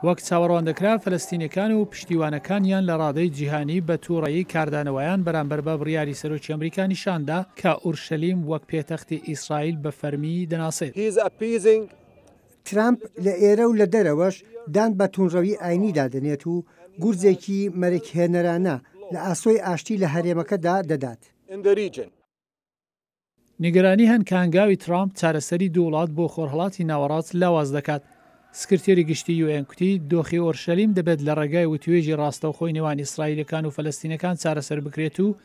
وەک چاوەڕوان دەکرا فەلەستینیەکان و پشتیوانەکانیان لە ڕادەی جیهانی بە تووڕەیی کاردانەوەیان بەرامبەر بە بڕیاری سەرۆکی ئەمریکا نیشاندا کە ئورشەلیم وەک پێتەختی ئیسرائیل بە فەرمی دەناسێت. ترامپ لە ئێرە و لە دەرەوەش دان بە توونڕەوی ئاینی دادنێت و گورجێکی مەرەکهێنەرانە لە ئاسۆی ئاشتی لە هەرێمەکەدا دەدات. نیگەرانی هەن کە هەنگاوی ترامپ چارەسەری دوو وڵات بۆ خۆرهەڵاتی ناوەڕاست لاواز دەکات. سکرتێری گشتی UN کوتی دۆخی ئۆرشەلیم دەبێت لە ڕێگای وتوێژی ڕاستەوخۆی نێوان ئیسرائیلەکان و فەلەستینەکان چارەسەر بکرێت و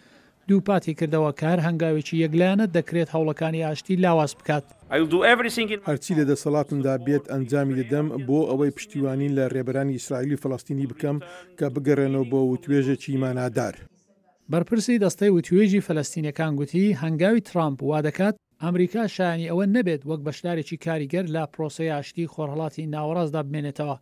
دوو پاتی کردەوە کار هەنگاوێکی یەکلایەنە دەکرێت هەوڵەکانی ئاشتی لاواز بکات. هەرچی لە دەسەڵاتمدا بێت ئەنجامی دەدەم بۆ ئەوەی پشتیوانین لە ڕێبەرانی ئیسرائیلی فەڵەستینی بکەم کە بگەڕێنەوە بۆ وتوێژێکی مانادار. بەرپرسی دەستەی وتوێژی فەلەستینەکان گوتی هەنگاوی ترامپ وا دەکات ئەمریکا شایانی ئەوە نەبێت وەک بەشدارێکی کاریگەر لە پرۆسەی ئاشتی خۆرهەڵاتی ناوەڕاستدا بمێنێتەوە.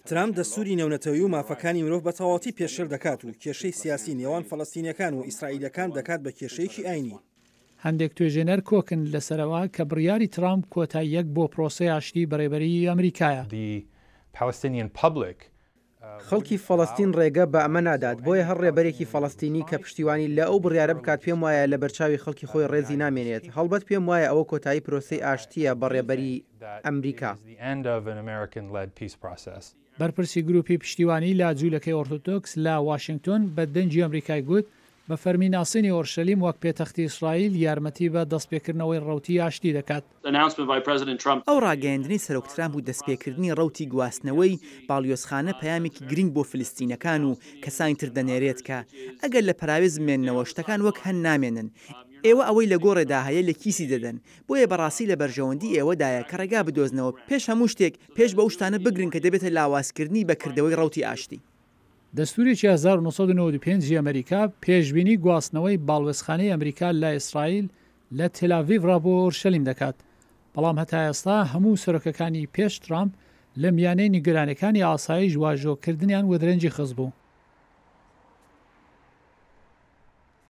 ترامپ دەستوری نێونەتەوەی و مافەکانی مرۆڤ بە تەواوەتی پێشێل دەکات و کێشەی سیاسی نێوان فەڵەستینیەکان و ئیسرائیلەکان دەکات بە کێشەیەکی ئاینی. هەندێک توێژێنەر کۆکن لەسەرەوە کە بڕیاری ترامپ کۆتاییەک بۆ پرۆسەی ئاشتی بەڕێبەری ئەمریکایە. خەڵکی فەڵەستین ڕێگە بە ئەمە نادات بۆیە هەر ڕێبەرێکی فەڵەستینی کە پشتیوانی لە ئەو بڕیارە بکات پێم وایە لە بەرچاوی خەڵکی خۆی ڕێزی نامێنێت. هەڵبەت پێم وایە ئەوە کۆتایی پرۆسەی ئاشتیە بە ڕێبەری ئەمریکا. بەرپرسی گروپی پشتیوانی لا جوولەکەی ئۆرتۆدۆکس لە واشنگتن بە دەنجی ئەمریکای گوت بە فەرمی ناسینی ئۆرشەلیم وەک پێتەختی ئیسرائیل یارمەتی بە دەستپێکردنەوەی ڕەوتی ئاشتی دەکات. ئەو ڕاگەیاندنی سەرۆک ترامپ و دەستپێکردنی ڕەوتی گواستنەوەی باڵیۆزخانە پەیامێکی گرنگ بۆ فلستینەکان و کەسانی تر دەنێرێت کە ئەگەر لە پراوێز بمێننەوە شتەکان وەک هەن نامێنن. ئێوە ئەوەی لە گۆڕێدا هەیە لە کیسی دەدەن بۆیە بەڕاستی لە بەرژەوەندی ئێوەدایە کە ڕێگا بدۆزنەوە پێش هەموو شتێک پێش بە شتانە بگرن کە دەبێتە لاوازکردنی بەکردەوەی ڕەوتی ئاشتی. دەستوریی 1995 ئەمریکا پێشبینی گواستنەوەی باڵوێزخانەی ئەمریکا لە ئیسرائیل لە تێلاڤیڤ ڕابۆ ئۆرشەلیم دەکات. بەڵام هەتا ئێستا هەموو سەرۆکەکانی پێش ترامپ لە میانەی نیگەرانەکانی ئاسایش واژۆکردنیان وەدرەنجی خست بوو.